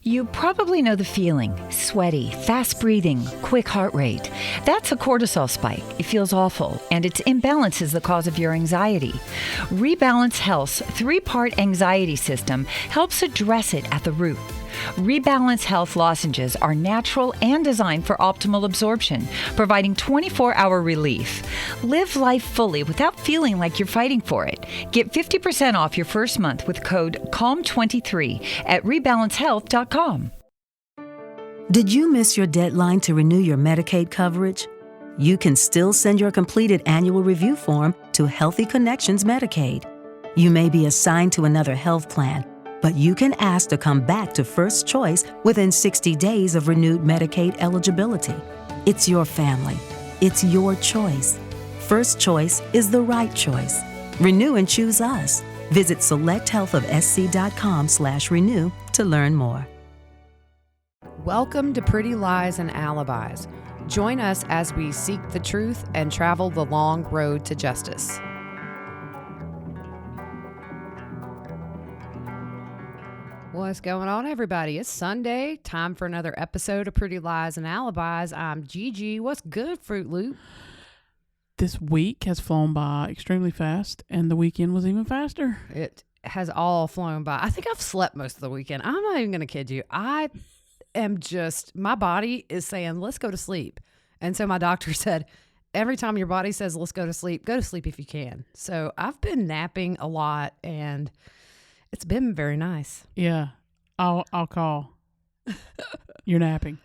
You probably know the feeling, sweaty, fast breathing, quick heart rate. That's a cortisol spike. It feels awful, and its imbalance is the cause of your anxiety. Rebalance Health's 3-part anxiety system helps address it at the root. Rebalance Health lozenges are natural and designed for optimal absorption, providing 24-hour relief. Live life fully without feeling like you're fighting for it. Get 50% off your first month with code CALM23 at rebalancehealth.com. Did you miss your deadline to renew your Medicaid coverage? You can still send your completed annual review form to Healthy Connections Medicaid. You may be assigned to another health plan, but you can ask to come back to First Choice within 60 days of renewed Medicaid eligibility. It's your family. It's your choice. First Choice is the right choice. Renew and choose us. Visit selecthealthofsc.com/renew to learn more. Welcome to Pretty Lies and Alibis. Join us as we seek the truth and travel the long road to justice. What's going on, everybody? It's Sunday. Time for another episode of Pretty Lies and Alibis. I'm Gigi. What's good, Fruit Loop? This week has flown by extremely fast, and the weekend was even faster. It has all flown by. I think I've slept most of the weekend. I'm not even going to kid you. I am just, my body is saying, let's go to sleep. And so my doctor said, every time your body says, let's go to sleep if you can. So I've been napping a lot, and it's been very nice. Yeah, I'll call. You're napping.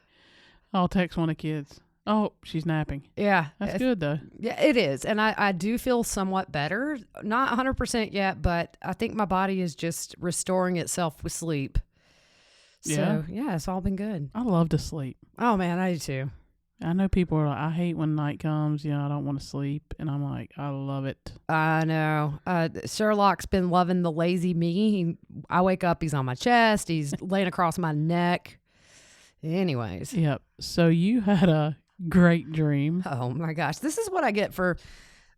I'll text one of the kids. Oh, she's napping. Yeah. That's good, though. Yeah, it is. And I do feel somewhat better. Not 100% yet, but I think my body is just restoring itself with sleep. So, yeah, it's all been good. I love to sleep. Oh, man, I do too. I know people are like, I hate when night comes. I don't want to sleep. And I'm like, I love it. I know. Sherlock's been loving the lazy me. I wake up, he's on my chest. He's laying across my neck. Anyways. Yep. So you had a great dream. Oh, my gosh. This is what I get for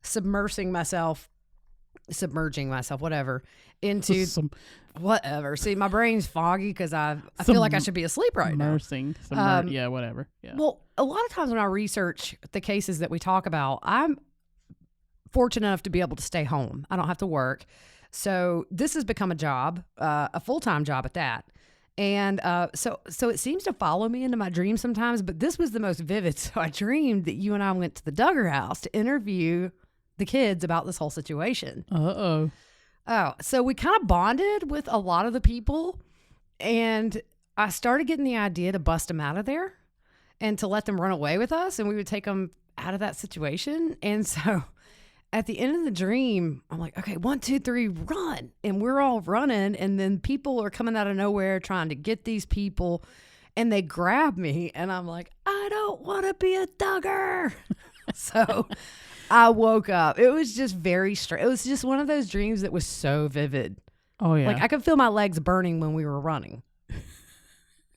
submerging myself, whatever, into whatever. See, my brain's foggy because I feel like I should be asleep right now. Yeah, whatever. Yeah. Well, a lot of times when I research the cases that we talk about, I'm fortunate enough to be able to stay home. I don't have to work. So this has become a job, a full-time job at that. And so it seems to follow me into my dreams sometimes, but this was the most vivid. So I dreamed that you and I went to the Duggar house to interview the kids about this whole situation. Uh-oh. Oh, so we kind of bonded with a lot of the people, and I started getting the idea to bust them out of there and to let them run away with us, and we would take them out of that situation. And so at the end of the dream, I'm like, okay, 1, 2, 3, run. And we're all running, and then people are coming out of nowhere trying to get these people, and they grab me, and I'm like, I don't want to be a Duggar. So I woke up. It was just very strange. It was just one of those dreams that was so vivid. Oh, yeah. Like I could feel my legs burning when we were running.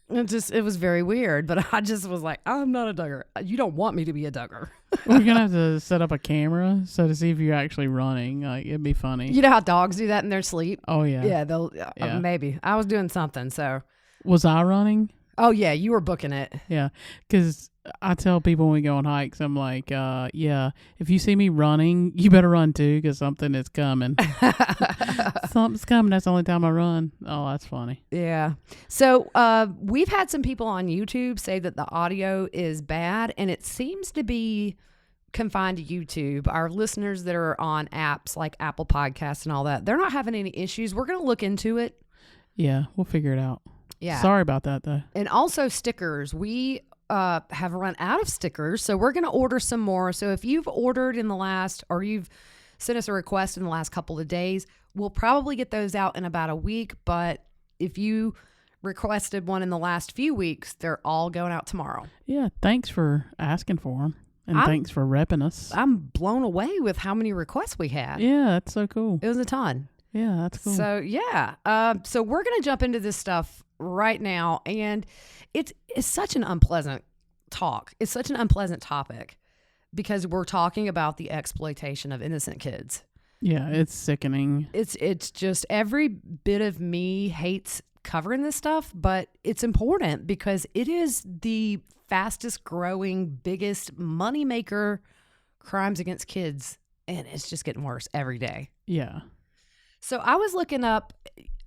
It was very weird, but I just was like, I'm not a Duggar. You don't want me to be a Duggar. We're going to have to set up a camera so to see if you're actually running. Like, it'd be funny. You know how dogs do that in their sleep? Oh, yeah. Yeah, they'll maybe. I was doing something, so. Was I running? Oh, yeah, you were booking it. Yeah, because I tell people when we go on hikes, I'm like, yeah, if you see me running, you better run too, because something is coming. Something's coming. That's the only time I run. Oh, that's funny. Yeah. So we've had some people on YouTube say that the audio is bad, and it seems to be confined to YouTube. Our listeners that are on apps like Apple Podcasts and all that, they're not having any issues. We're going to look into it. Yeah, we'll figure it out. Yeah. Sorry about that, though. And also stickers. We have run out of stickers, so we're going to order some more. So if you've ordered in the last, or you've sent us a request in the last couple of days, we'll probably get those out in about a week. But if you requested one in the last few weeks, they're all going out tomorrow. Yeah, thanks for asking for them. And thanks for repping us. I'm blown away with how many requests we had. Yeah, that's so cool. It was a ton. Yeah, that's cool. So, yeah. So we're going to jump into this stuff right now. And it's such an unpleasant talk. It's such an unpleasant topic because we're talking about the exploitation of innocent kids. Yeah, it's sickening. It's just every bit of me hates covering this stuff, but it's important because it is the fastest growing, biggest moneymaker crimes against kids. And it's just getting worse every day. Yeah. So I was looking up,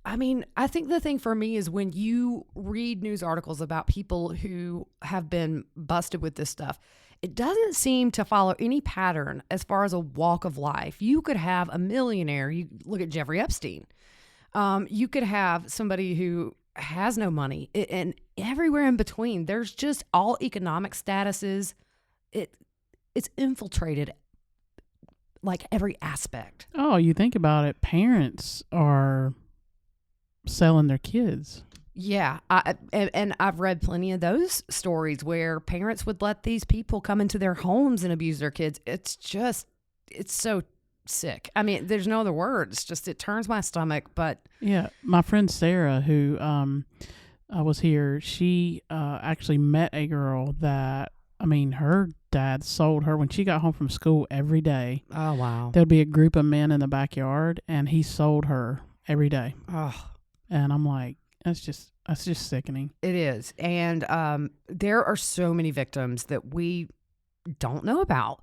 I mean, I think the thing for me is when you read news articles about people who have been busted with this stuff, it doesn't seem to follow any pattern as far as a walk of life. You could have a millionaire. You look at Jeffrey Epstein. You could have somebody who has no money, and everywhere in between. There's just all economic statuses. It's infiltrated like every aspect. Oh, you think about it, parents are selling their kids. Yeah, and I've read plenty of those stories where parents would let these people come into their homes and abuse their kids. It's so sick. I mean, there's no other words. Just it turns my stomach. But yeah, my friend Sarah, who was here, she actually met a girl that, I mean, her dad sold her when she got home from school every day. Oh wow, there'd be a group of men in the backyard, and he sold her every day. Oh, and I'm like, that's just sickening. It is, and there are so many victims that we don't know about.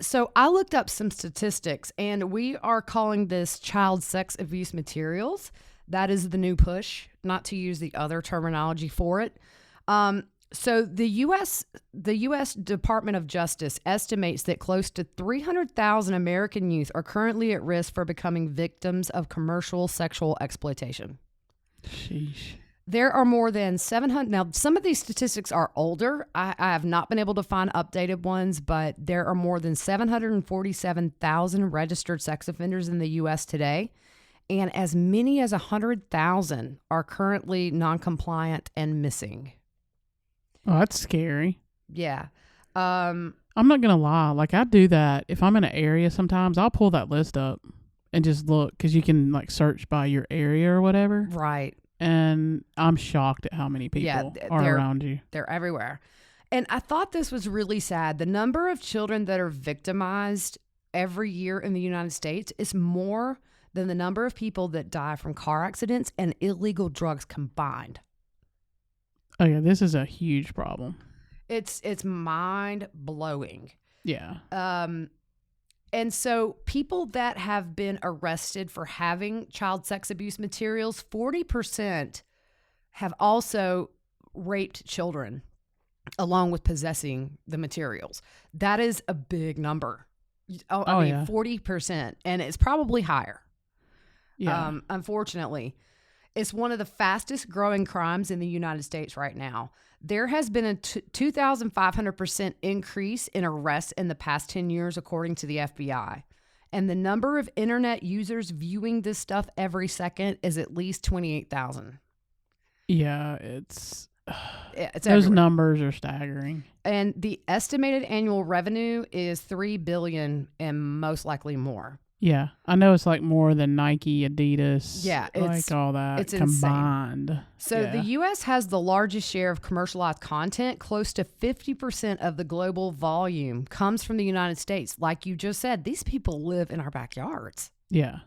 So I looked up some statistics, and we are calling this child sex abuse materials. That is the new push, not to use the other terminology for it. So the U.S. Department of Justice estimates that close to 300,000 American youth are currently at risk for becoming victims of commercial sexual exploitation. Sheesh. There are more than 700. Now, some of these statistics are older. I have not been able to find updated ones, but there are more than 747,000 registered sex offenders in the U.S. today, and as many as 100,000 are currently non-compliant and missing. Oh, that's scary. Yeah. I'm not going to lie. Like, I do that. If I'm in an area sometimes, I'll pull that list up and just look, because you can, like, search by your area or whatever. Right. And I'm shocked at how many people are around you. They're everywhere. And I thought this was really sad. The number of children that are victimized every year in the United States is more than the number of people that die from car accidents and illegal drugs combined. Oh, yeah, this is a huge problem. It's mind blowing. Yeah. And so people that have been arrested for having child sex abuse materials, 40% have also raped children along with possessing the materials. That is a big number. I mean, yeah. 40%, and it's probably higher. Yeah. Unfortunately. It's one of the fastest growing crimes in the United States right now. There has been a 2,500% increase in arrests in the past 10 years, according to the FBI. And the number of internet users viewing this stuff every second is at least 28,000. Yeah, it's those everywhere. Numbers are staggering. And the estimated annual revenue is $3 billion and most likely more. Yeah, I know it's like more than Nike, Adidas, like all that it's combined. Insane. So the U.S. has the largest share of commercialized content. Close to 50% of the global volume comes from the United States. Like you just said, these people live in our backyards. Yeah.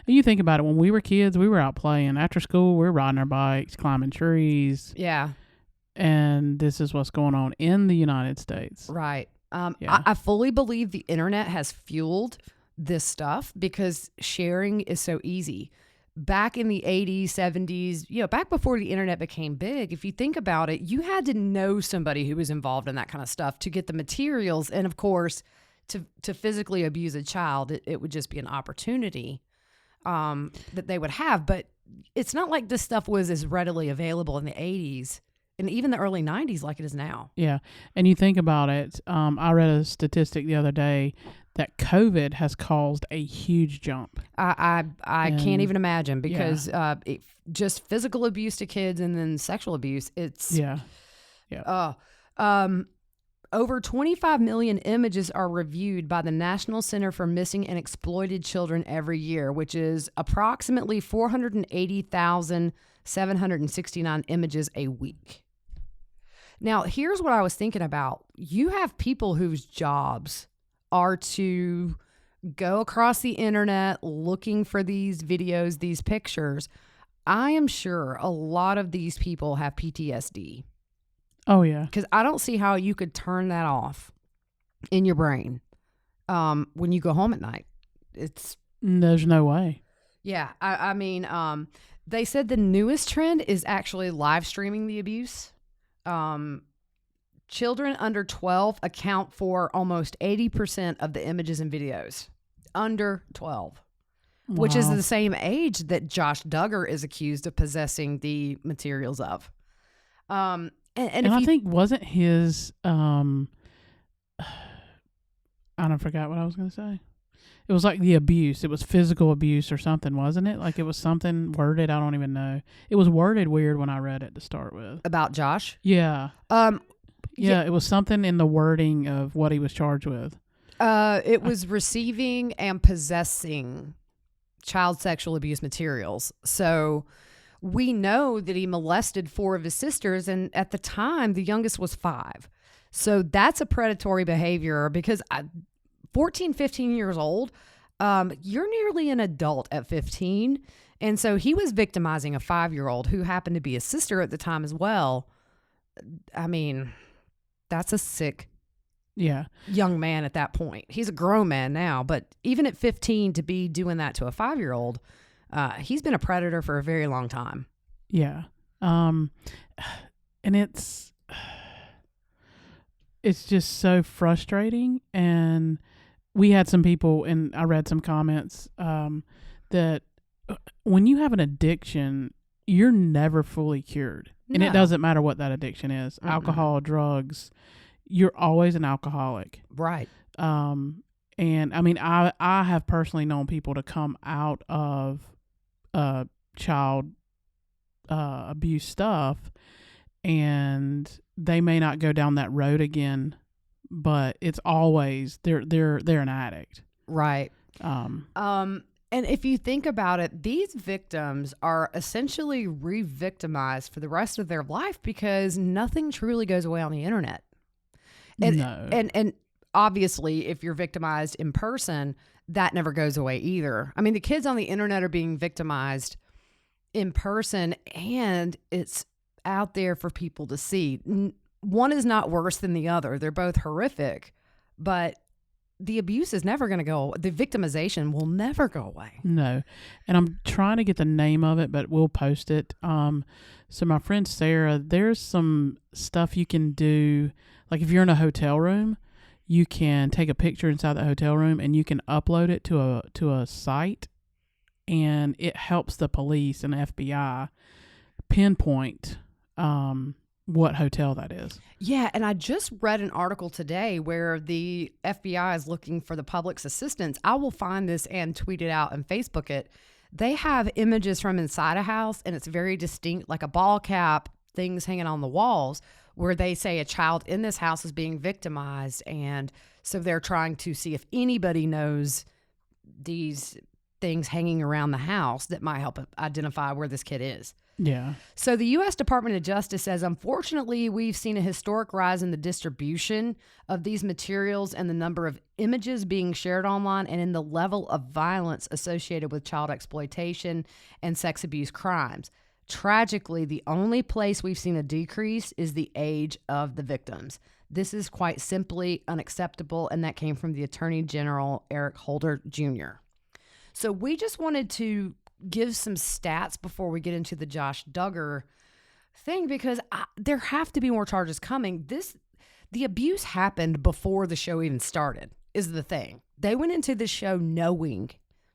And you think about it, when we were kids, we were out playing. After school, we were riding our bikes, climbing trees. Yeah. And this is what's going on in the United States. Right. I fully believe the internet has fueled this stuff because sharing is so easy. Back in the 80s, 70s, back before the internet became big, if you think about it, you had to know somebody who was involved in that kind of stuff to get the materials. And of course, to physically abuse a child, it would just be an opportunity that they would have. But it's not like this stuff was as readily available in the 80s and even the early 90s like it is now. Yeah. And you think about it, I read a statistic the other day that COVID has caused a huge jump. I can't even imagine because just physical abuse to kids and then sexual abuse, it's... Yeah. Over 25 million images are reviewed by the National Center for Missing and Exploited Children every year, which is approximately 480,769 images a week. Now, here's what I was thinking about. You have people whose jobs are to go across the internet looking for these videos, these pictures. I am sure a lot of these people have PTSD Oh yeah. because I don't see how you could turn that off in your brain when you go home at night. There's no way. Yeah. I mean, they said the newest trend is actually live streaming the abuse. Children under 12 account for almost 80% of the images and videos. Under 12. Which is Wow. the same age that Josh Duggar is accused of possessing the materials of. And And if I you, think wasn't his I don't forgot what I was going to say. It was like the abuse. It was physical abuse or something, wasn't it? Like it was something worded. I don't even know. It was worded weird when I read it to start with. about Josh, Yeah. yeah. It was something in the wording of what he was charged with. It was receiving and possessing child sexual abuse materials. So we know that he molested 4 of his sisters, and at the time, the youngest was 5. So that's a predatory behavior because 14, 15 years old, you're nearly an adult at 15. And so he was victimizing a 5-year-old who happened to be a sister at the time as well. I mean, that's a sick Yeah. young man at that point. He's a grown man now, but even at 15 to be doing that to a 5-year-old, he's been a predator for a very long time. Yeah. And it's just so frustrating. And we had some people, and I read some comments that when you have an addiction, you're never fully cured. And it No. doesn't matter what that addiction is. Mm-mm. Alcohol, drugs, you're always an alcoholic. Right. And I mean, I have personally known people to come out of child abuse stuff, and they may not go down that road again, but it's always they're an addict. Right. And if you think about it, these victims are essentially re-victimized for the rest of their life because nothing truly goes away on the internet. No. And obviously, if you're victimized in person, that never goes away either. I mean, the kids on the internet are being victimized in person, and it's out there for people to see. One is not worse than the other. They're both horrific, but the abuse is never going to go. The victimization will never go away. No. And I'm trying to get the name of it, but we'll post it. So my friend Sarah, there's some stuff you can do. Like if you're in a hotel room, you can take a picture inside the hotel room and you can upload it to a site, and it helps the police and FBI pinpoint what hotel that is. Yeah, and I just read an article today where the FBI is looking for the public's assistance. I will find this and tweet it out and Facebook it. They have images from inside a house, and it's very distinct, like a ball cap, things hanging on the walls, where they say a child in this house is being victimized. And so they're trying to see if anybody knows these things hanging around the house that might help identify where this kid is. Yeah. So the U.S. Department of Justice says, unfortunately, we've seen a historic rise in the distribution of these materials and the number of images being shared online, and in the level of violence associated with child exploitation and sex abuse crimes. Tragically, the only place we've seen a decrease is the age of the victims. This is quite simply unacceptable, and that came from the Attorney General, Eric Holder Jr. So we just wanted to give some stats before we get into the Josh Duggar thing, because there have to be more charges coming. The abuse happened before the show even started, is the thing. They went into the show knowing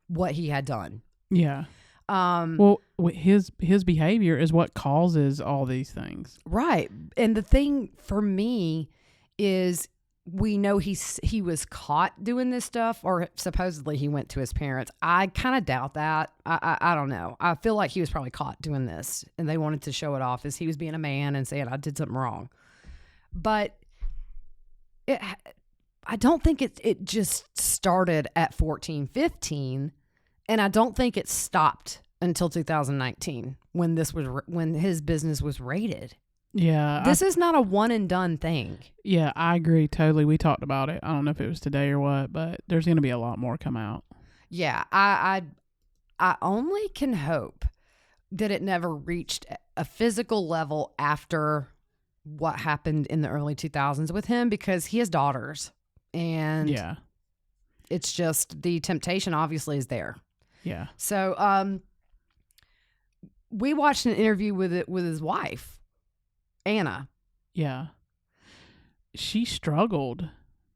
what he had done. Yeah. Well, his behavior is what causes all these things. Right. And the thing for me is, we know he was caught doing this stuff, or supposedly he went to his parents. I kind of doubt that. I don't know. I feel like he was probably caught doing this, and they wanted to show it off as he was being a man and saying, I did something wrong. But I don't think it just started at 14, 15, and I don't think it stopped until 2019 when his business was raided. Yeah. This is not a one and done thing. Yeah, I agree totally. We talked about it. I don't know if it was today or what, but there's going to be a lot more come out. Yeah, I only can hope that it never reached a physical level after what happened in the early 2000s with him, because he has daughters, and Yeah. it's just the temptation obviously is there. Yeah. So we watched an interview with his wife, Anna. Yeah. She struggled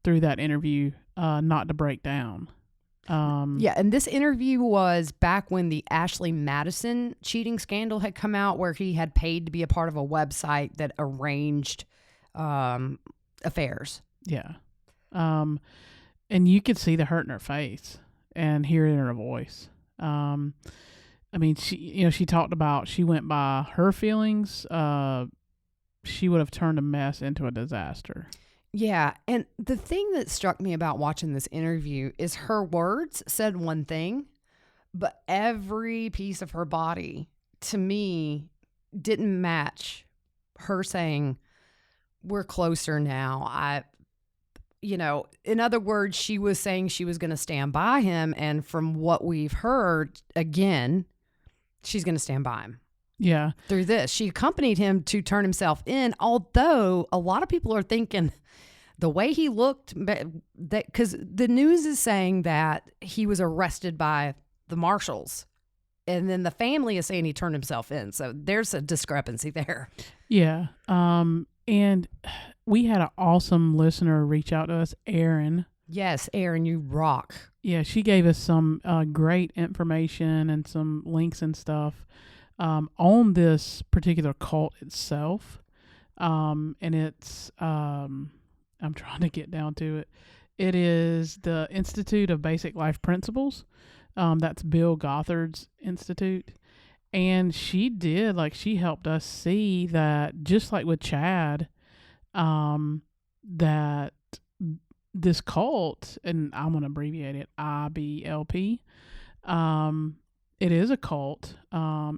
through that interview not to break down. Yeah, and this interview was back when the Ashley Madison cheating scandal had come out, where he had paid to be a part of a website that arranged affairs. Yeah. And you could see the hurt in her face and hear it in her voice. I mean, she talked about, she went by her feelings. She would have turned a mess into a disaster. Yeah, and the thing that struck me about watching this interview is her words said one thing, but every piece of her body, to me, didn't match her saying, we're closer now. In other words, she was saying she was going to stand by him, and from what we've heard, again, she's going to stand by him. Yeah. Through this, she accompanied him to turn himself in, although a lot of people are thinking the way he looked, because the news is saying that he was arrested by the marshals, and then the family is saying he turned himself in. So there's a discrepancy there. Yeah. And we had an awesome listener reach out to us, Erin. Yes, Erin, you rock. Yeah, she gave us some great information and some links and stuff on this particular cult itself. And it's, I'm trying to get down to it. It is the Institute of Basic Life Principles. That's Bill Gothard's institute. And she helped us see that, just like with Chad, that this cult, and I'm going to abbreviate it, IBLP, it is a cult.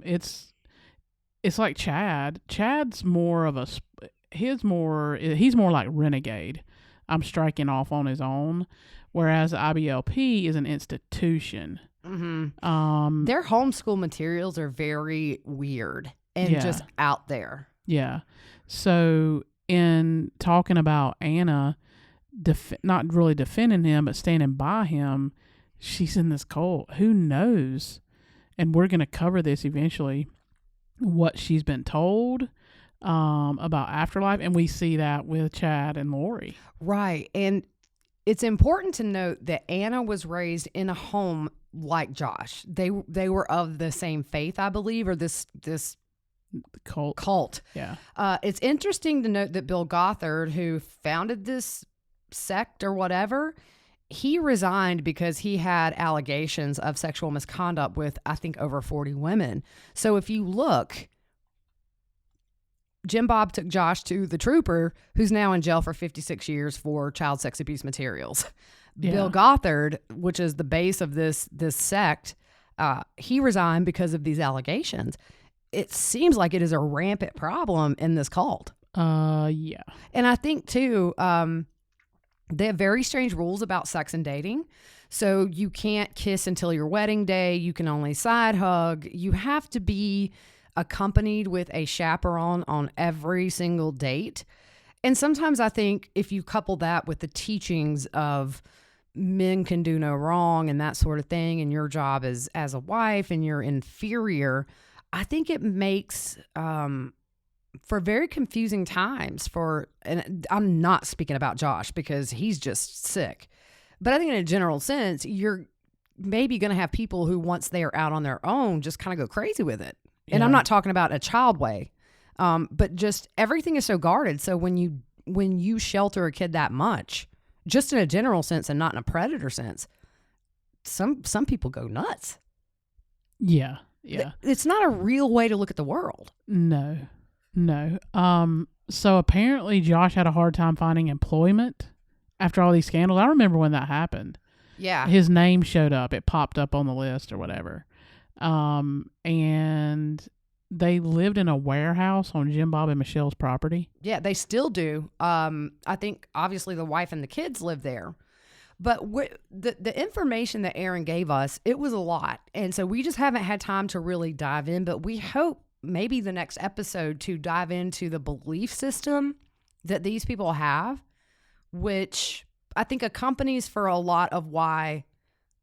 It's like Chad. Chad's more of he's more like Renegade. I'm striking off on his own, whereas IBLP is an institution. Mm-hmm. Their homeschool materials are very weird and just out there. Yeah. So in talking about Anna, not really defending him, but standing by him, she's in this cult. Who knows? And we're going to cover this eventually, what she's been told about afterlife. And we see that with Chad and Lori. Right. And it's important to note that Anna was raised in a home like Josh. They were of the same faith, I believe, or this cult. Yeah. It's interesting to note that Bill Gothard, who founded this sect or whatever, he resigned because he had allegations of sexual misconduct with, I think, over 40 women. So if you look, Jim Bob took Josh to the trooper, who's now in jail for 56 years for child sex abuse materials. Yeah. Bill Gothard, which is the base of this sect, he resigned because of these allegations. It seems like it is a rampant problem in this cult. Yeah. And I think, too, they have very strange rules about sex and dating. So you can't kiss until your wedding day. You can only side hug. You have to be accompanied with a chaperone on every single date. And sometimes I think if you couple that with the teachings of men can do no wrong and that sort of thing, and your job is as a wife and you're inferior, I think it makes for very confusing times and I'm not speaking about Josh because he's just sick, but I think in a general sense, you're maybe going to have people who, once they are out on their own, just kind of go crazy with it. Yeah. And I'm not talking about a child way, but just everything is so guarded. So when you shelter a kid that much, just in a general sense and not in a predator sense, some people go nuts. Yeah. Yeah. It's not a real way to look at the world. No. So apparently Josh had a hard time finding employment after all these scandals. I remember when that happened. Yeah. His name showed up. It popped up on the list or whatever. And they lived in a warehouse on Jim Bob and Michelle's property. Yeah, they still do. I think obviously the wife and the kids live there. But the information that Aaron gave us, it was a lot. And so we just haven't had time to really dive in. But we hope maybe the next episode to dive into the belief system that these people have, which I think accompanies for a lot of why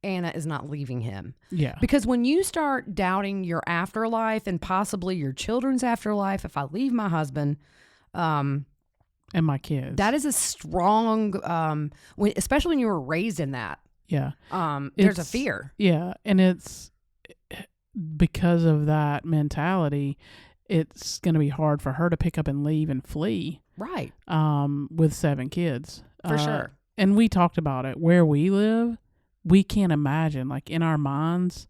Anna is not leaving him. Yeah. Because when you start doubting your afterlife and possibly your children's afterlife, if I leave my husband, and my kids, that is a strong, especially when you were raised in that. Yeah. There's a fear. Yeah. And it's because of that mentality, it's going to be hard for her to pick up and leave and flee. Right. With 7 kids. For sure. And we talked about it. Where we live, we can't imagine, like in our minds,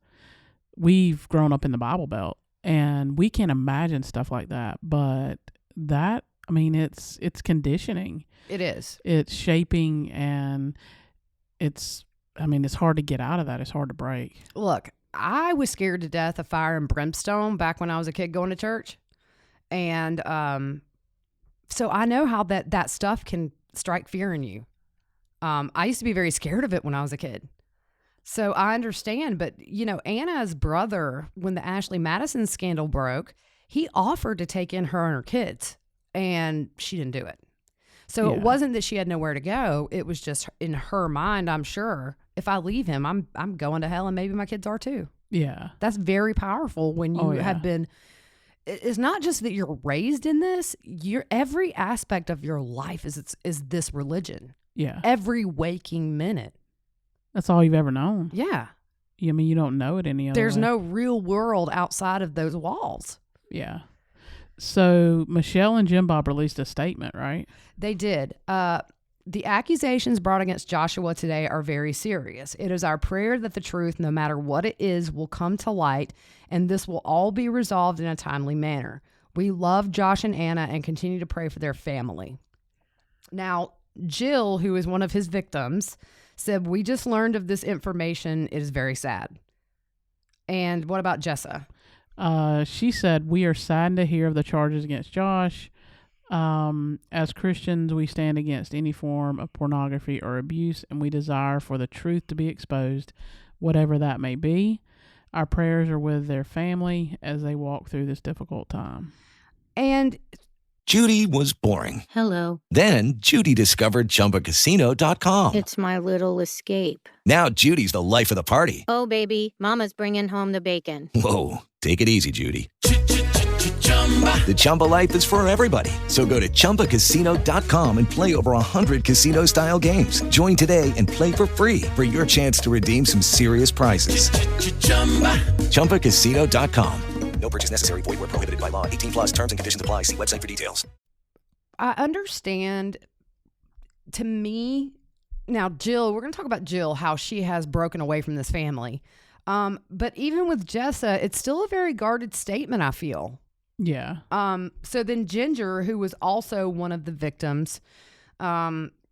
we've grown up in the Bible Belt and we can't imagine stuff like that. But that, I mean, it's conditioning. It is. It's shaping, and it's hard to get out of that. It's hard to break. Look, I was scared to death of fire and brimstone back when I was a kid going to church. And so I know how that stuff can strike fear in you. I used to be very scared of it when I was a kid. So I understand, but Anna's brother, when the Ashley Madison scandal broke, he offered to take in her and her kids, and she didn't do it. So It wasn't that she had nowhere to go. It was just in her mind, I'm sure, if I leave him, I'm going to hell, and maybe my kids are too. Yeah. That's very powerful when you have been. It's not just that you're raised in this. Every aspect of your life is this religion. Yeah. Every waking minute. That's all you've ever known. Yeah. I mean, you don't know it any other There's way. no real world outside of those walls. Yeah. So Michelle and Jim Bob released a statement, right? They did. The accusations brought against Joshua today are very serious. It is our prayer that the truth, no matter what it is, will come to light, and this will all be resolved in a timely manner. We love Josh and Anna and continue to pray for their family. Now, Jill, who is one of his victims, said, we just learned of this information. It is very sad. And what about Jessa? She said, we are saddened to hear of the charges against Josh. As Christians, we stand against any form of pornography or abuse, and we desire for the truth to be exposed, whatever that may be. Our prayers are with their family as they walk through this difficult time. And Judy was boring. Hello. Then Judy discovered ChumbaCasino.com. It's my little escape. Now Judy's the life of the party. Oh, baby, mama's bringing home the bacon. Whoa, take it easy, Judy. The Chumba life is for everybody. So go to ChumbaCasino.com and play over 100 casino-style games. Join today and play for free for your chance to redeem some serious prizes. ChumbaCasino.com. No purchase necessary. Void where prohibited by law. 18 plus terms and conditions apply. See website for details. I understand, to me, now Jill, we're going to talk about Jill, how she has broken away from this family. But even with Jessa, it's still a very guarded statement, I feel. Yeah. So then Ginger, who was also one of the victims,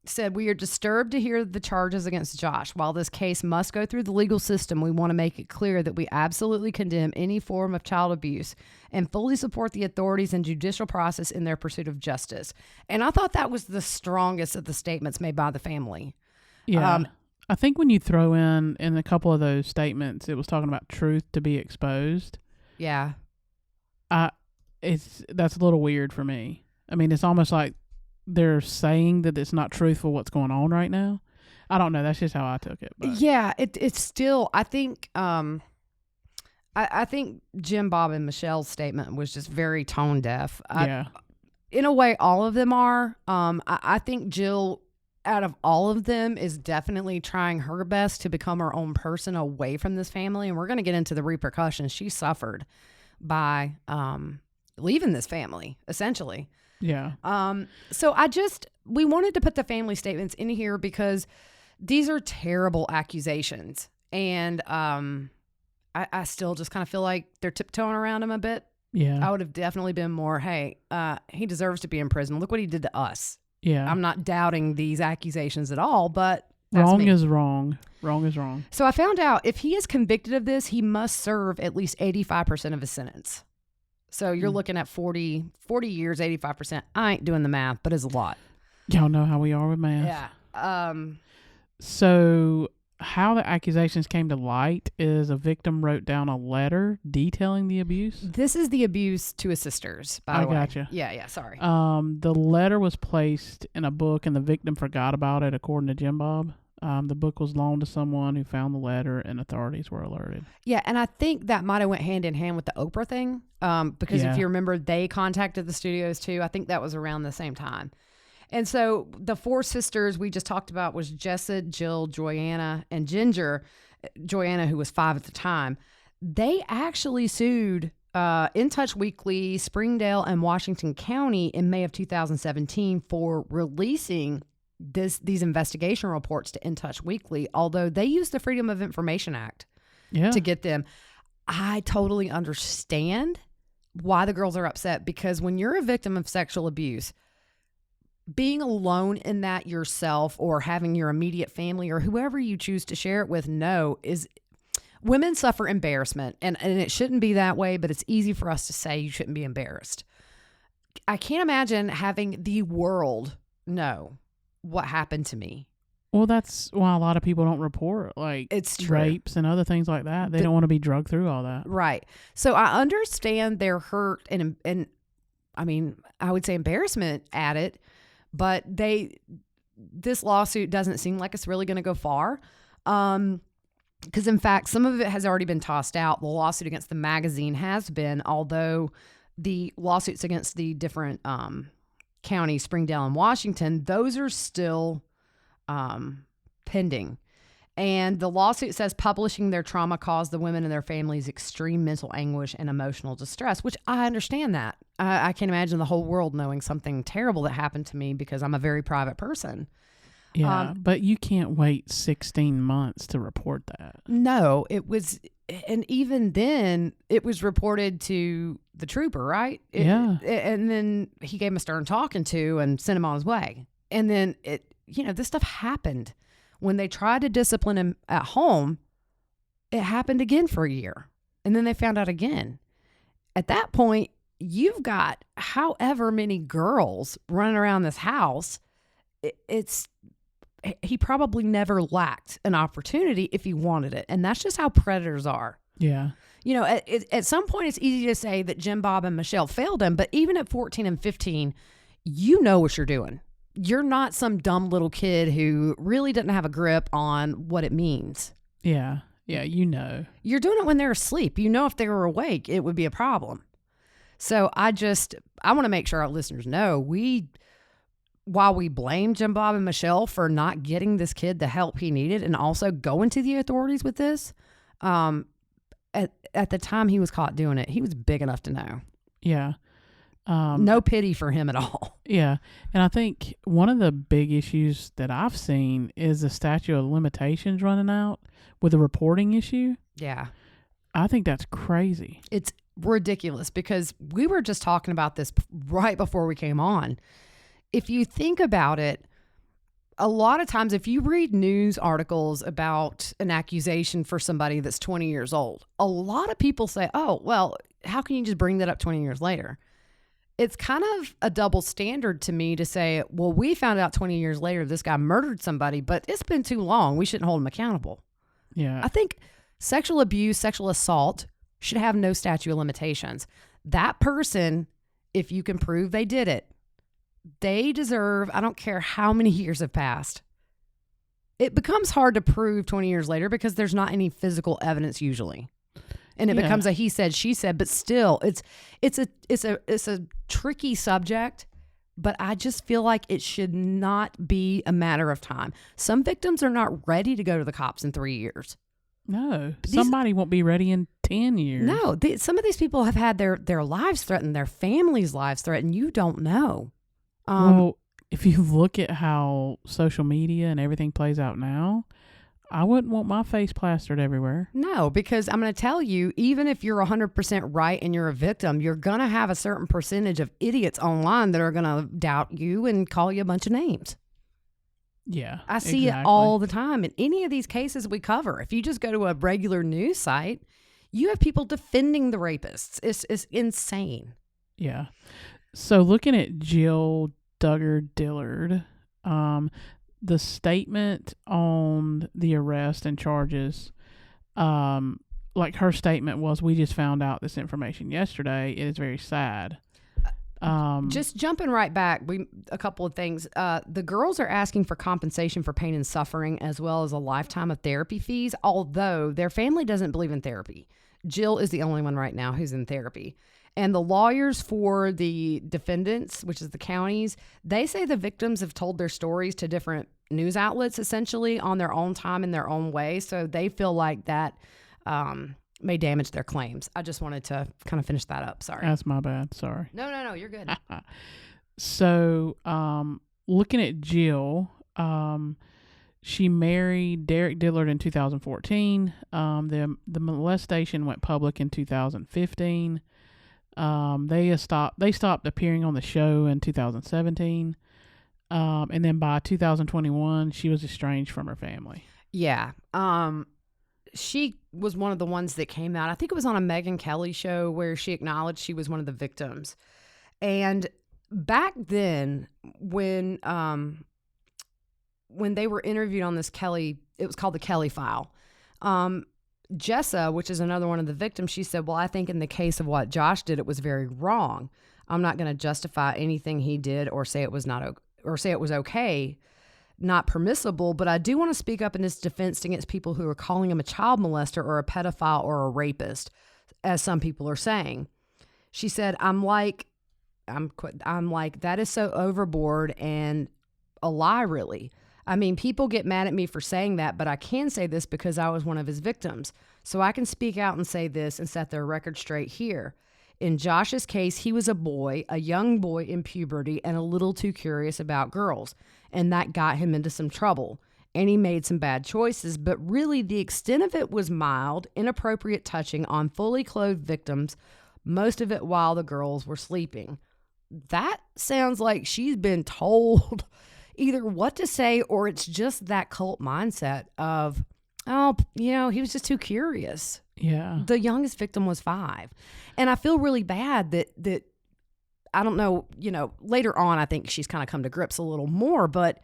said, we are disturbed to hear the charges against Josh. While this case must go through the legal system, we want to make it clear that we absolutely condemn any form of child abuse and fully support the authorities and judicial process in their pursuit of justice. And I thought that was the strongest of the statements made by the family. Yeah. I think when you throw in a couple of those statements, it was talking about truth to be exposed. Yeah. That's a little weird for me. I mean, it's almost like they're saying that it's not truthful what's going on right now. I don't know. That's just how I took it. But. Yeah, it's still, I think, I think Jim Bob and Michelle's statement was just very tone deaf. Yeah. In a way, all of them are. I think Jill, out of all of them, is definitely trying her best to become her own person away from this family. And we're going to get into the repercussions she suffered by leaving this family, essentially. Yeah. So we wanted to put the family statements in here because these are terrible accusations. And I still just kind of feel like they're tiptoeing around him a bit. Yeah. I would have definitely been more, hey, he deserves to be in prison. Look what he did to us. Yeah. I'm not doubting these accusations at all, but that's wrong me. is wrong. Wrong is wrong. So I found out if he is convicted of this, he must serve at least 85% of his sentence. So you're looking at 40 years, 85%. I ain't doing the math, but it's a lot. Y'all know how we are with math. Yeah. So how the accusations came to light is a victim wrote down a letter detailing the abuse. This is the abuse to his sisters, by the way. Gotcha. Yeah, sorry. The letter was placed in a book and the victim forgot about it, according to Jim Bob. The book was loaned to someone who found the letter and authorities were alerted. Yeah, and I think that might have went hand in hand with the Oprah thing, because if you remember, they contacted the studios too. I think that was around the same time. And so the 4 sisters we just talked about was Jessa, Jill, Joanna, and Ginger. Joanna, who was 5 at the time. They actually sued In Touch Weekly, Springdale, and Washington County in May of 2017 for releasing these investigation reports to In Touch Weekly, although they used the Freedom of Information Act to get them. I totally understand why the girls are upset, because when you're a victim of sexual abuse, being alone in that yourself, or having your immediate family or whoever you choose to share it with is women suffer embarrassment, and it shouldn't be that way, but it's easy for us to say you shouldn't be embarrassed. I can't imagine having the world know what happened to me. Well, that's why a lot of people don't report it's true. Rapes and other things like that. They don't want to be drugged through all that. Right. So I understand their hurt and I mean, I would say embarrassment at it, but this lawsuit doesn't seem like it's really going to go far. Because in fact, some of it has already been tossed out. The lawsuit against the magazine has been, although the lawsuits against the different counties, Springdale and Washington, those are still pending. And the lawsuit says publishing their trauma caused the women and their families extreme mental anguish and emotional distress, which I understand that. I can't imagine the whole world knowing something terrible that happened to me, because I'm a very private person. Yeah, but you can't wait 16 months to report that. No, it was, and even then, it was reported to the trooper, right? And then he gave him a stern talking to and sent him on his way. And then this stuff happened. When they tried to discipline him at home, it happened again for a year. And then they found out again. At that point, you've got however many girls running around this house. He probably never lacked an opportunity if he wanted it. And that's just how predators are. Yeah. At some point, it's easy to say that Jim Bob and Michelle failed him. But even at 14 and 15, you know what you're doing. You're not some dumb little kid who really doesn't have a grip on what it means. Yeah. Yeah, You're doing it when they're asleep. If they were awake, it would be a problem. So I want to make sure our listeners know, while we blame Jim Bob and Michelle for not getting this kid the help he needed and also going to the authorities with this, at the time he was caught doing it, he was big enough to know. Yeah. No pity for him at all. Yeah. And I think one of the big issues that I've seen is the statute of limitations running out with the reporting issue. Yeah. I think that's crazy. It's ridiculous, because we were just talking about this right before we came on. If you think about it, a lot of times if you read news articles about an accusation for somebody that's 20 years old, a lot of people say, oh, well, how can you just bring that up 20 years later? It's kind of a double standard to me to say, well, we found out 20 years later this guy murdered somebody, but it's been too long. We shouldn't hold him accountable. Yeah. I think sexual abuse, sexual assault should have no statute of limitations. That person, if you can prove they did it, they deserve, I don't care how many years have passed. It becomes hard to prove 20 years later because there's not any physical evidence usually. And it becomes a he said, she said, but still it's a tricky subject, but I just feel like it should not be a matter of time. Some victims are not ready to go to the cops in 3 years. No, somebody won't be ready in 10 years. No, some of these people have had their lives threatened, their families' lives threatened. You don't know. Well, if you look at how social media and everything plays out now, I wouldn't want my face plastered everywhere. No, because I'm going to tell you, even if you're 100% right and you're a victim, you're going to have a certain percentage of idiots online that are going to doubt you and call you a bunch of names. Yeah, I see it all the time in any of these cases we cover. If you just go to a regular news site, you have people defending the rapists. It's insane. Yeah. So looking at Jill Duggar Dillard, the statement on the arrest and charges, like her statement was, we just found out this information yesterday. It is very sad. Just jumping right back, a couple of things. The girls are asking for compensation for pain and suffering, as well as a lifetime of therapy fees, although their family doesn't believe in therapy. Jill is the only one right now who's in therapy. And the lawyers for the defendants, which is the counties, they say the victims have told their stories to different news outlets, essentially, on their own time in their own way. So they feel like that may damage their claims. I just wanted to kind of finish that up. Sorry. That's my bad. Sorry. No, you're good. So, looking at Jill, she married Derek Dillard in 2014. The molestation went public in 2015. They stopped appearing on the show in 2017. And then by 2021, she was estranged from her family. Yeah. She was one of the ones that came out. I think it was on a Megyn Kelly show where she acknowledged she was one of the victims. And back then, when they were interviewed on this Kelly, it was called the Kelly File. Jessa, which is another one of the victims, she said, well, I think in the case of what Josh did, it was very wrong. I'm not going to justify anything he did or say it was okay, not permissible, but I do want to speak up in his defense against people who are calling him a child molester or a pedophile or a rapist, as some people are saying. She said, I'm like, that is so overboard and a lie, really. I mean, people get mad at me for saying that, but I can say this because I was one of his victims. So I can speak out and say this and set their record straight here. In Josh's case, he was a young boy in puberty and a little too curious about girls. And that got him into some trouble. And he made some bad choices, but really the extent of it was mild, inappropriate touching on fully clothed victims, most of it while the girls were sleeping. That sounds like she's been told either what to say, or it's just that cult mindset of, he was just too curious. Yeah. The youngest victim was 5. And I feel really bad that I don't know, later on, I think she's kind of come to grips a little more, but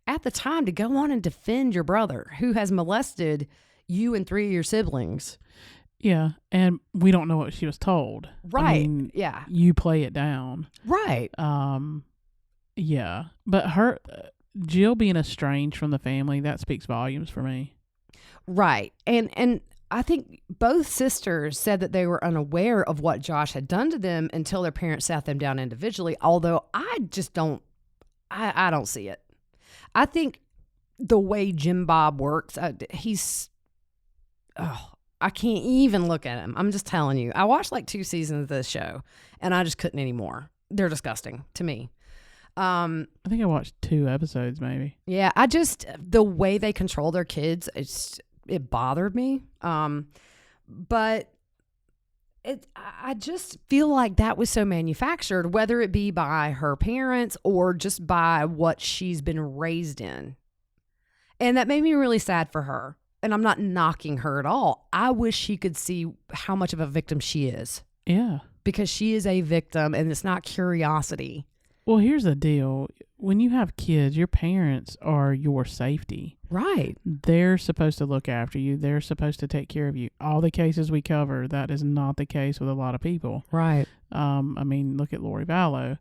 at the time to go on and defend your brother who has molested you and 3 of your siblings. Yeah. And we don't know what she was told. Right. I mean, yeah. You play it down. Right. Yeah. But Jill being estranged from the family, that speaks volumes for me. Right. And I think both sisters said that they were unaware of what Josh had done to them until their parents sat them down individually, although I just don't see it. I think the way Jim Bob works, I can't even look at him. I'm just telling you. I watched like 2 seasons of this show, and I just couldn't anymore. They're disgusting to me. I think I watched 2 episodes maybe. Yeah, the way they control their kids, it bothered me. But I just feel like that was so manufactured, whether it be by her parents or just by what she's been raised in. And that made me really sad for her. And I'm not knocking her at all. I wish she could see how much of a victim she is. Yeah. Because she is a victim, and it's not curiosity. Well, here's the deal. When you have kids, your parents are your safety. Right. They're supposed to look after you. They're supposed to take care of you. All the cases we cover, that is not the case with a lot of people. Right. I mean, look at Lori Vallow.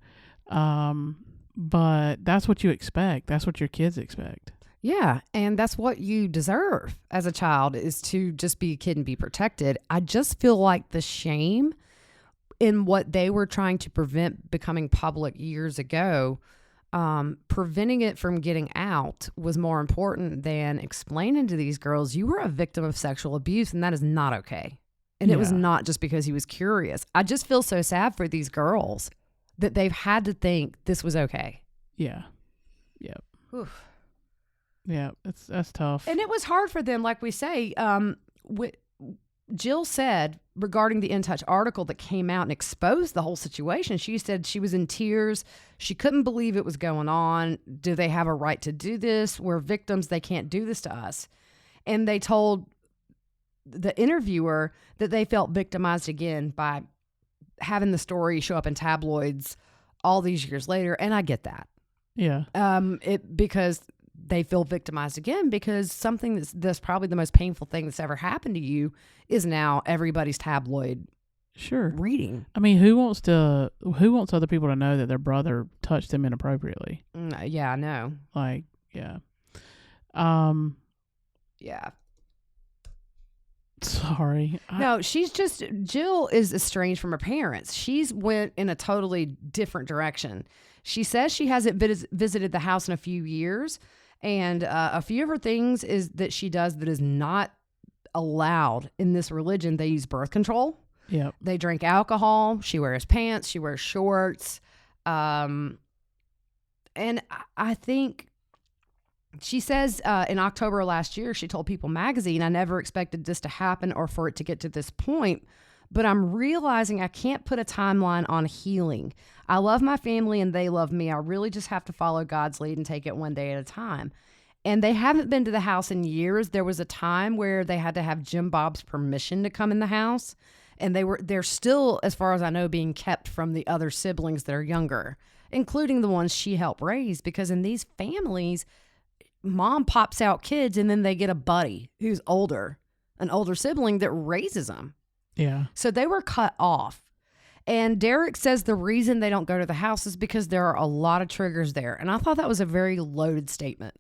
But that's what you expect. That's what your kids expect. Yeah, and that's what you deserve as a child, is to just be a kid and be protected. I just feel like the shame in what they were trying to prevent becoming public years ago, preventing it from getting out was more important than explaining to these girls, you were a victim of sexual abuse, and that is not okay. And it was not just because he was curious. I just feel so sad for these girls that they've had to think this was okay. Yeah. Yep. Oof. Yeah, that's tough. And it was hard for them, like we say. Jill said regarding the In Touch article that came out and exposed the whole situation, she said she was in tears. She couldn't believe it was going on. Do they have a right to do this? We're victims. They can't do this to us. And they told the interviewer that they felt victimized again by having the story show up in tabloids all these years later. And I get that. Yeah. Because they feel victimized again because something that's probably the most painful thing that's ever happened to you is now everybody's tabloid Sure. reading. I mean, who wants other people to know that their brother touched them inappropriately? Yeah, I know. Like, yeah. Yeah. Sorry. No, Jill is estranged from her parents. She's went in a totally different direction. She says she hasn't visited the house in a few years. And a few of her things is that she does that is not allowed in this religion. They use birth control. Yep. They drink alcohol. She wears pants. She wears shorts. And I think she says in October last year, she told People magazine, I never expected this to happen or for it to get to this point, but I'm realizing I can't put a timeline on healing. I love my family and they love me. I really just have to follow God's lead and take it one day at a time. And they haven't been to the house in years. There was a time where they had to have Jim Bob's permission to come in the house. And they're still, as far as I know, being kept from the other siblings that are younger, including the ones she helped raise. Because in these families, mom pops out kids and then they get a buddy who's older, an older sibling that raises them. Yeah. So they were cut off. And Derek says the reason they don't go to the house is because there are a lot of triggers there. And I thought that was a very loaded statement.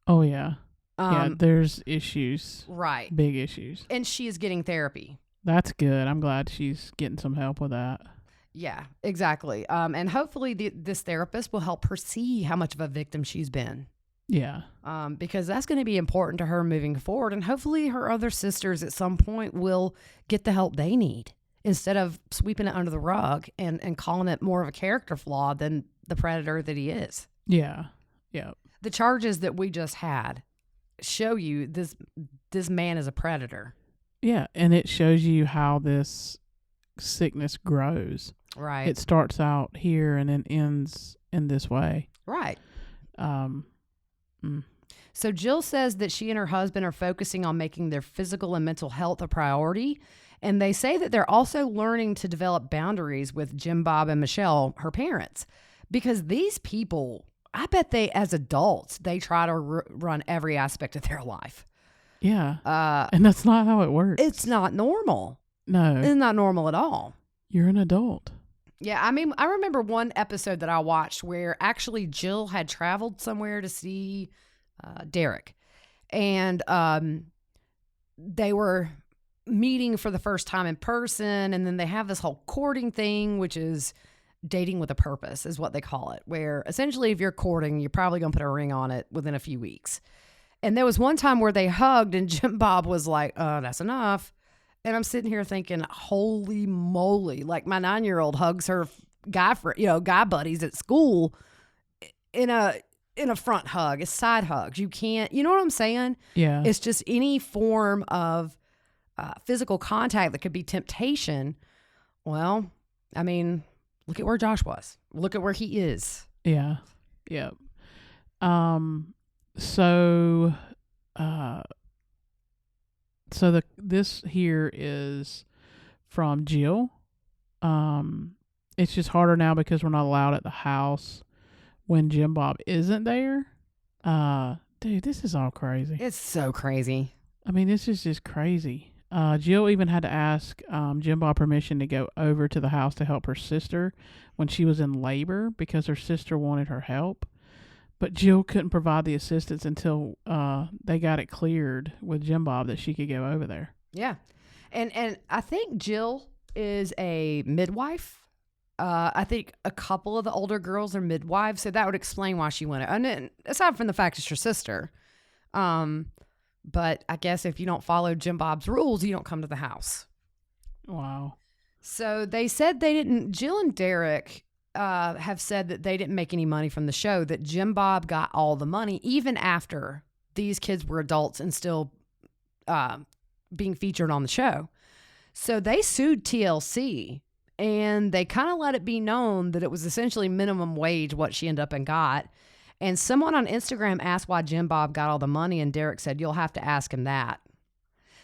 Oh, yeah. Yeah, there's issues. Right. Big issues. And she is getting therapy. That's good. I'm glad she's getting some help with that. Yeah, exactly. And hopefully this therapist will help her see how much of a victim she's been. Yeah. Because that's going to be important to her moving forward. And hopefully her other sisters at some point will get the help they need instead of sweeping it under the rug and calling it more of a character flaw than the predator that he is. Yeah. Yeah. The charges that we just had show you this man is a predator. Yeah. And it shows you how this sickness grows. Right. It starts out here and then ends in this way. Right. So Jill says that she and her husband are focusing on making their physical and mental health a priority. And they say that they're also learning to develop boundaries with Jim Bob and Michelle, her parents, because these people, I bet they, as adults, they try to run every aspect of their life. Yeah. And that's not how it works. It's not normal. No. It's not normal at all. You're an adult. Yeah, I mean, I remember one episode that I watched where actually Jill had traveled somewhere to see Derek. And they were meeting for the first time in person. And then they have this whole courting thing, which is dating with a purpose is what they call it, where essentially if you're courting, you're probably going to put a ring on it within a few weeks. And there was one time where they hugged and Jim Bob was like, that's enough. And I'm sitting here thinking, holy moly, like my 9-year-old hugs her guy buddies at school in a front hug, a side hugs. You can't, you know what I'm saying? Yeah. It's just any form of physical contact that could be temptation. Well, I mean, look at where Josh was. Look at where he is. Yeah. Yeah. So this here is from Jill. It's just harder now because we're not allowed at the house when Jim Bob isn't there. Dude, this is all crazy. It's so crazy. I mean, this is just crazy. Jill even had to ask Jim Bob permission to go over to the house to help her sister when she was in labor because her sister wanted her help. But Jill couldn't provide the assistance until they got it cleared with Jim Bob that she could go over there. Yeah. And I think Jill is a midwife. I think a couple of the older girls are midwives, so that would explain why she went. And then, aside from the fact it's your sister. But I guess if you don't follow Jim Bob's rules, you don't come to the house. Wow. So they said Jill and Derek have said that they didn't make any money from the show, that Jim Bob got all the money, even after these kids were adults and still being featured on the show. So they sued TLC, and they kind of let it be known that it was essentially minimum wage what she ended up and got. And someone on Instagram asked why Jim Bob got all the money, and Derek said, you'll have to ask him that.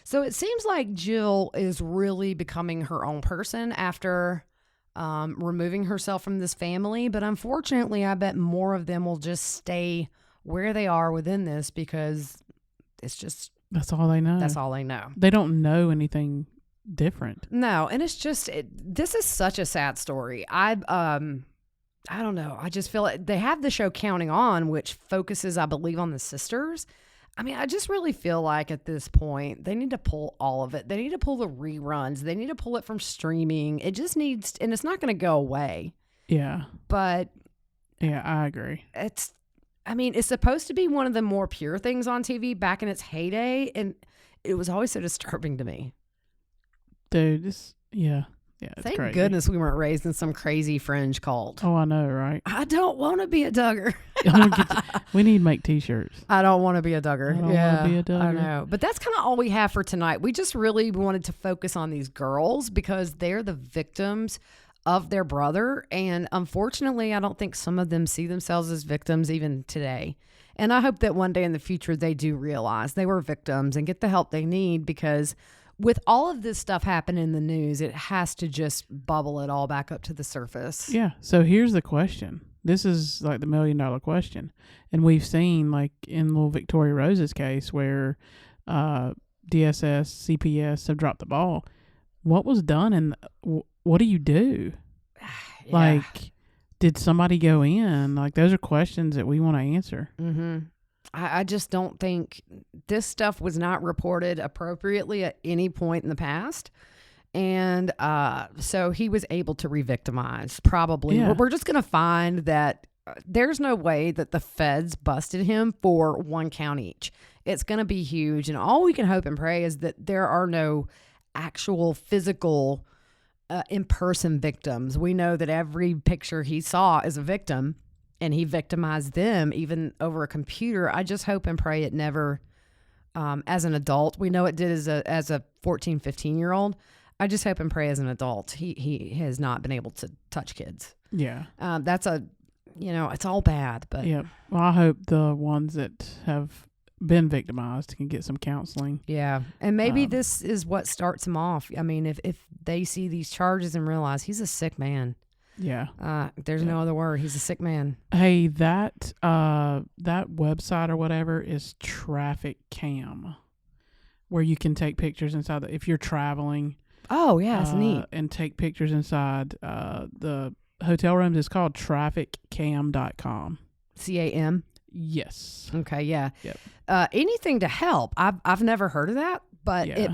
So it seems like Jill is really becoming her own person after removing herself from this family. But unfortunately, I bet more of them will just stay where they are within this, because it's just, That's all they know. that's all they know. They don't know anything different. No, and it's just this is such a sad story. I don't know. I just feel like they have the show Counting On, which focuses, I believe, on the sisters. I mean, I just really feel like at this point they need to pull all of it. They need to pull the reruns. They need to pull it from streaming. It just needs, and it's not going to go away. Yeah. But Yeah, I agree. it's supposed to be one of the more pure things on TV back in its heyday, and it was always so disturbing to me. Dude, it's Thank crazy. goodness we weren't raised in some crazy fringe cult. Oh, I know, right? I don't want to be a Duggar. We need to make T-shirts. I don't want to be a Duggar. I don't yeah, wanna be a Duggar. I know. But that's kind of all we have for tonight. We just really wanted to focus on these girls because they're the victims of their brother. And unfortunately, I don't think some of them see themselves as victims even today. And I hope that one day in the future, they do realize they were victims and get the help they need, because with all of this stuff happening in the news, it has to just bubble it all back up to the surface. Yeah. So here's the question. This is like the $1 million question. And we've seen, like in little Victoria Rose's case, where DSS, CPS have dropped the ball. What was done, and what do you do? Yeah. Like, did somebody go in? Like, those are questions that we want to answer. Mm-hmm. I just don't think this stuff was not reported appropriately at any point in the past. And so he was able to re-victimize, probably. Yeah. We're just going to find that there's no way that the feds busted him for 1 count each. It's going to be huge. And all we can hope and pray is that there are no actual physical in-person victims. We know that every picture he saw is a victim, and he victimized them even over a computer. I just hope and pray it never, as an adult. We know it did as a 14, 15-year-old. I just hope and pray as an adult, he has not been able to touch kids. Yeah. That's it's all bad. But Yeah. Well, I hope the ones that have been victimized can get some counseling. yeah. And maybe this is what starts him off. I mean, if they see these charges and realize he's a sick man. Yeah. There's no other word. He's a sick man. Hey, that website or whatever is Traffic Cam, where you can take pictures inside if you're traveling. Oh yeah, it's neat. And take pictures inside the hotel rooms. It's called trafficcam.com. CAM. Yes. Okay. Yeah. Yep. Anything to help. I've never heard of that, but Yeah. it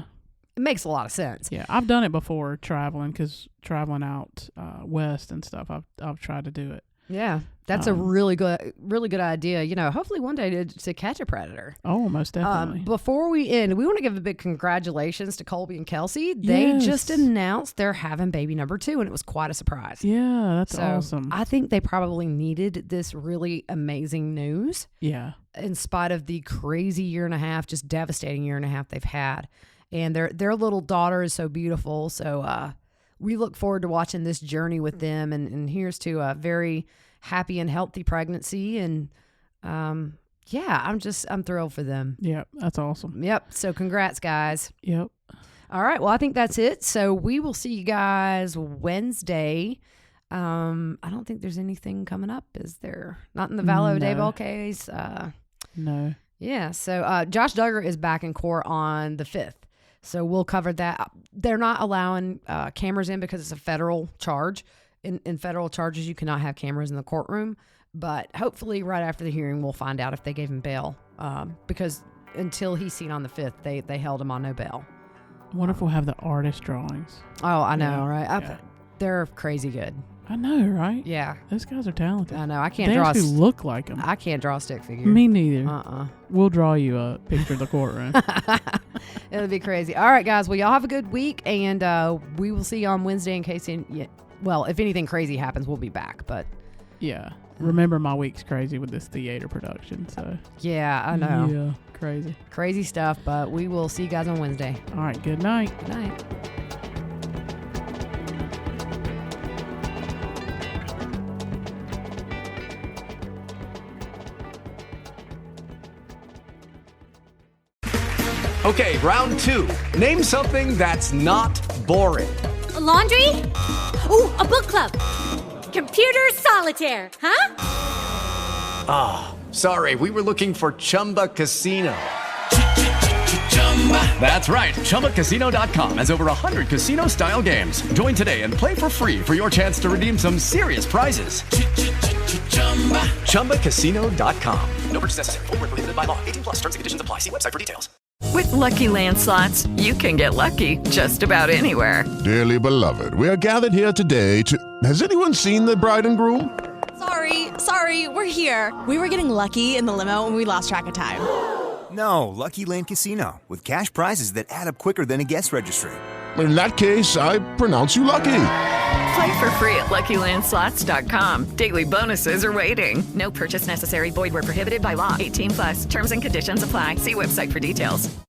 makes a lot of sense. Yeah, I've done it before traveling, because traveling out west and stuff, I've tried to do it. Yeah, that's a really good idea. Hopefully one day to catch a predator. Oh, most definitely. Before we end, we want to give a big congratulations to Colby and Kelsey. They Yes. just announced they're having baby number 2, and it was quite a surprise. Yeah, that's So awesome. I think they probably needed this really amazing news Yeah. in spite of the crazy year and a half, just devastating year and a half they've had. And their little daughter is so beautiful. So we look forward to watching this journey with them. And here's to a very happy and healthy pregnancy. And I'm thrilled for them. Yep, that's awesome. Yep. So congrats, guys. Yep. All right. Well, I think that's it. So we will see you guys Wednesday. I don't think there's anything coming up, is there? Not in the Vallow No. Dayball case. No. Yeah. So Josh Duggar is back in court on the 5th. So we'll cover that. They're not allowing cameras in because it's a federal charge. In federal charges, you cannot have cameras in the courtroom. But hopefully right after the hearing, we'll find out if they gave him bail. Because until he's seen on the 5th, they held him on no bail. I wonder if we'll have the artist drawings. Oh, I know, Yeah, right? yeah. They're crazy good. I know, right? Yeah. Those guys are talented. I know. I can't They draw. actually look like them. I can't draw a stick figure. Me neither. Uh-uh. We'll draw you a picture of the courtroom. It'll be crazy. All right, guys. Well, y'all have a good week, and we will see you on Wednesday in case if anything crazy happens, we'll be back. But Yeah. Remember, my week's crazy with this theater production. So yeah, I know. Yeah, crazy. Crazy stuff, but we will see you guys on Wednesday. All right. Good night. Good night. Okay, round 2. Name something that's not boring. A laundry? Ooh, a book club. Computer solitaire, huh? Sorry, we were looking for Chumba Casino. That's right. ChumbaCasino.com has over 100 casino-style games. Join today and play for free for your chance to redeem some serious prizes. ChumbaCasino.com. No purchase necessary. Void where prohibited by law. 18 plus. Terms and conditions apply. See website for details. With Lucky Land Slots, you can get lucky just about anywhere. Dearly beloved, we are gathered here today to... Has anyone seen the bride and groom? Sorry, we're here. We were getting lucky in the limo and we lost track of time. No, Lucky Land Casino, with cash prizes that add up quicker than a guest registry. In that case, I pronounce you lucky. Play for free at LuckyLandSlots.com. Daily bonuses are waiting. No purchase necessary. Void where prohibited by law. 18 plus. Terms and conditions apply. See website for details.